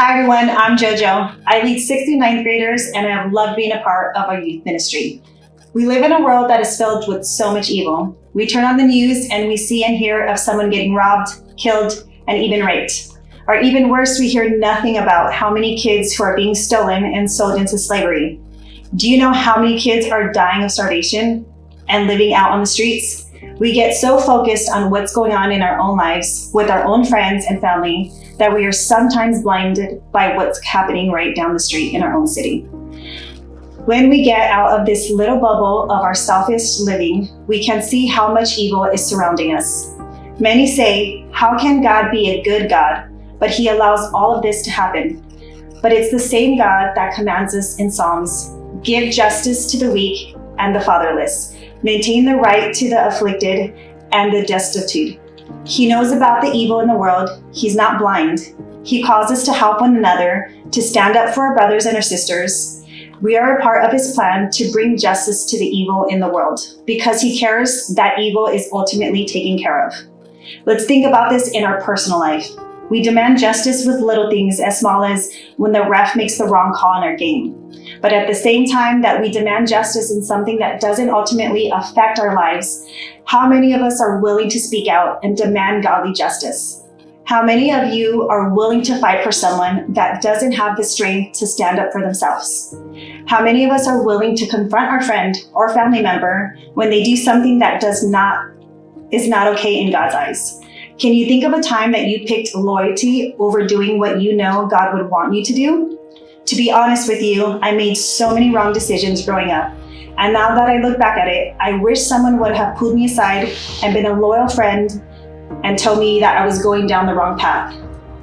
Hi everyone, I'm JoJo. I lead 69th graders and I have loved being a part of our youth ministry. We live in a world that is filled with so much evil. We turn on the news and we see and hear of someone getting robbed, killed, and even raped. Or even worse, we hear nothing about how many kids who are being stolen and sold into slavery. Do you know how many kids are dying of starvation and living out on the streets? We get so focused on what's going on in our own lives with our own friends and family that we are sometimes blinded by what's happening right down the street in our own city. When we get out of this little bubble of our selfish living, we can see how much evil is surrounding us. Many say, how can God be a good God, but He allows all of this to happen? But it's the same God that commands us in Psalms, give justice to the weak and the fatherless, maintain the right to the afflicted and the destitute. He knows about the evil in the world. He's not blind. He calls us to help one another, to stand up for our brothers and our sisters. We are a part of His plan to bring justice to the evil in the world because He cares that evil is ultimately taken care of. Let's think about this in our personal life. We demand justice with little things as small as when the ref makes the wrong call in our game. But at the same time that we demand justice in something that doesn't ultimately affect our lives, how many of us are willing to speak out and demand godly justice? How many of you are willing to fight for someone that doesn't have the strength to stand up for themselves? How many of us are willing to confront our friend or family member when they do something that is not okay in God's eyes? Can you think of a time that you picked loyalty over doing what you know God would want you to do? To be honest with you, I made so many wrong decisions growing up. And now that I look back at it, I wish someone would have pulled me aside and been a loyal friend and told me that I was going down the wrong path.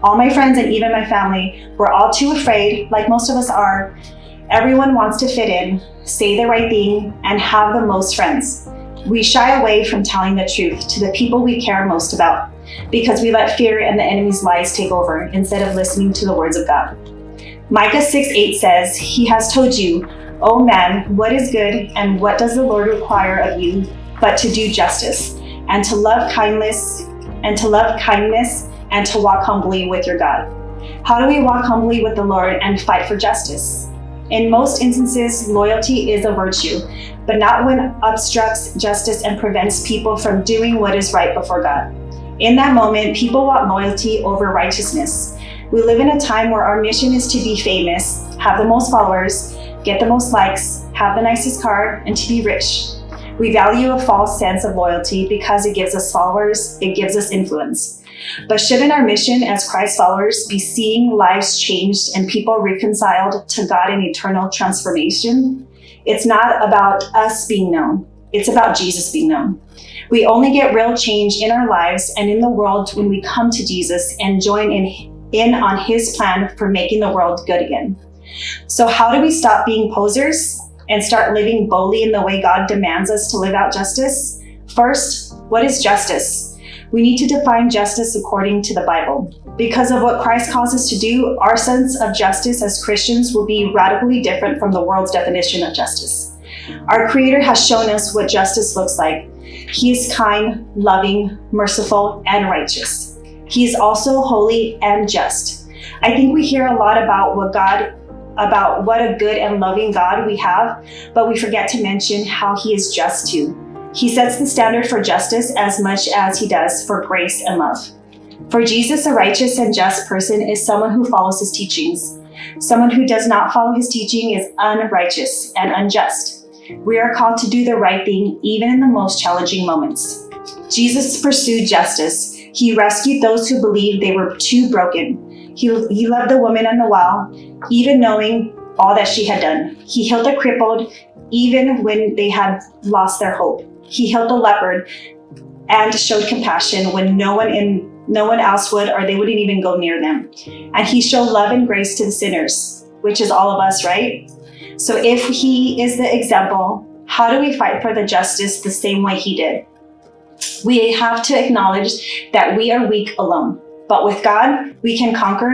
All my friends and even my family were all too afraid, like most of us are. Everyone wants to fit in, say the right thing, and have the most friends. We shy away from telling the truth to the people we care most about because we let fear and the enemy's lies take over instead of listening to the words of God. Micah 6:8 says, He has told you, O man, what is good and what does the Lord require of you but to do justice and to love kindness and to walk humbly with your God. How do we walk humbly with the Lord and fight for justice? In most instances, loyalty is a virtue, but not when it obstructs justice and prevents people from doing what is right before God. In that moment, people want loyalty over righteousness. We live in a time where our mission is to be famous, have the most followers, get the most likes, have the nicest car, and to be rich. We value a false sense of loyalty because it gives us followers, it gives us influence. But shouldn't our mission as Christ followers be seeing lives changed and people reconciled to God in eternal transformation? It's not about us being known. It's about Jesus being known. We only get real change in our lives and in the world when we come to Jesus and join in on His plan for making the world good again. So how do we stop being posers and start living boldly in the way God demands us to live out justice? First, what is justice? We need to define justice according to the Bible. Because of what Christ calls us to do, our sense of justice as Christians will be radically different from the world's definition of justice. Our Creator has shown us what justice looks like. He is kind, loving, merciful, and righteous. He is also holy and just. I think we hear a lot about what a good and loving God we have, but we forget to mention how He is just too. He sets the standard for justice as much as He does for grace and love. For Jesus, a righteous and just person is someone who follows His teachings. Someone who does not follow His teaching is unrighteous and unjust. We are called to do the right thing even in the most challenging moments. Jesus pursued justice. He rescued those who believed they were too broken. He loved the woman at the well, even knowing all that she had done. He healed the crippled, even when they had lost their hope. He healed the leopard and showed compassion when no one else would, or they wouldn't even go near them. And He showed love and grace to the sinners, which is all of us, right? So if He is the example, how do we fight for the justice the same way He did? We have to acknowledge that we are weak alone, but with God, we can conquer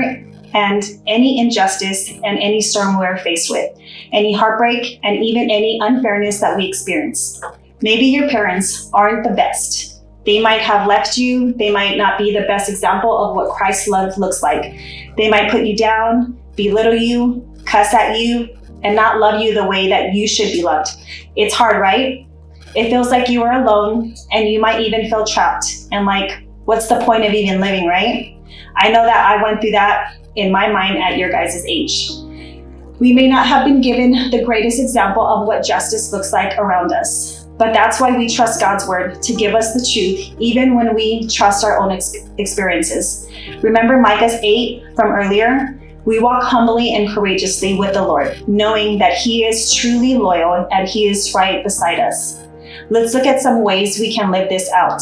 and any injustice and any storm we're faced with, any heartbreak, and even any unfairness that we experience. Maybe your parents aren't the best. They might have left you. They might not be the best example of what Christ's love looks like. They might put you down, belittle you, cuss at you, and not love you the way that you should be loved. It's hard, right? It feels like you are alone, and you might even feel trapped and like, what's the point of even living, right? I know that I went through that in my mind at your guys' age. We may not have been given the greatest example of what justice looks like around us, but that's why we trust God's word to give us the truth, even when we trust our own experiences. Remember Micah 8 from earlier? We walk humbly and courageously with the Lord, knowing that He is truly loyal and He is right beside us. Let's look at some ways we can live this out.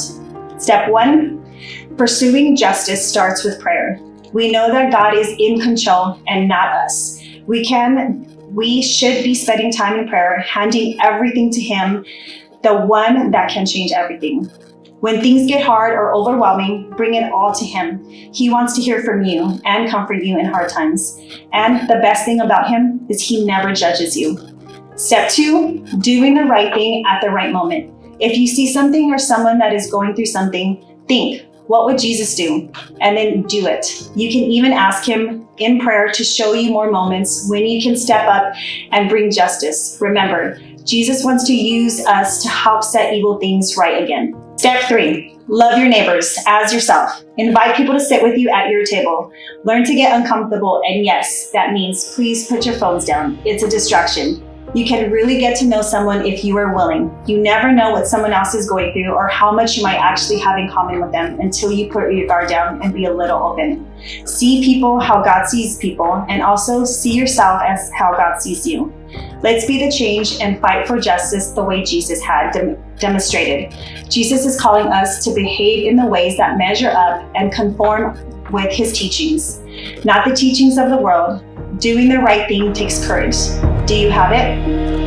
Step 1, pursuing justice starts with prayer. We know that God is in control and not us. We should be spending time in prayer, handing everything to Him, the one that can change everything. When things get hard or overwhelming, bring it all to Him. He wants to hear from you and comfort you in hard times. And the best thing about Him is He never judges you. Step 2, doing the right thing at the right moment. If you see something or someone that is going through something, think, what would Jesus do? And then do it. You can even ask Him in prayer to show you more moments when you can step up and bring justice. Remember, Jesus wants to use us to help set evil things right again. Step 3, love your neighbors as yourself. Invite people to sit with you at your table. Learn to get uncomfortable, and yes, that means please put your phones down. It's a distraction. You can really get to know someone if you are willing. You never know what someone else is going through or how much you might actually have in common with them until you put your guard down and be a little open. See people how God sees people, and also see yourself as how God sees you. Let's be the change and fight for justice the way Jesus had demonstrated. Jesus is calling us to behave in the ways that measure up and conform with His teachings, not the teachings of the world. Doing the right thing takes courage. Do you have it?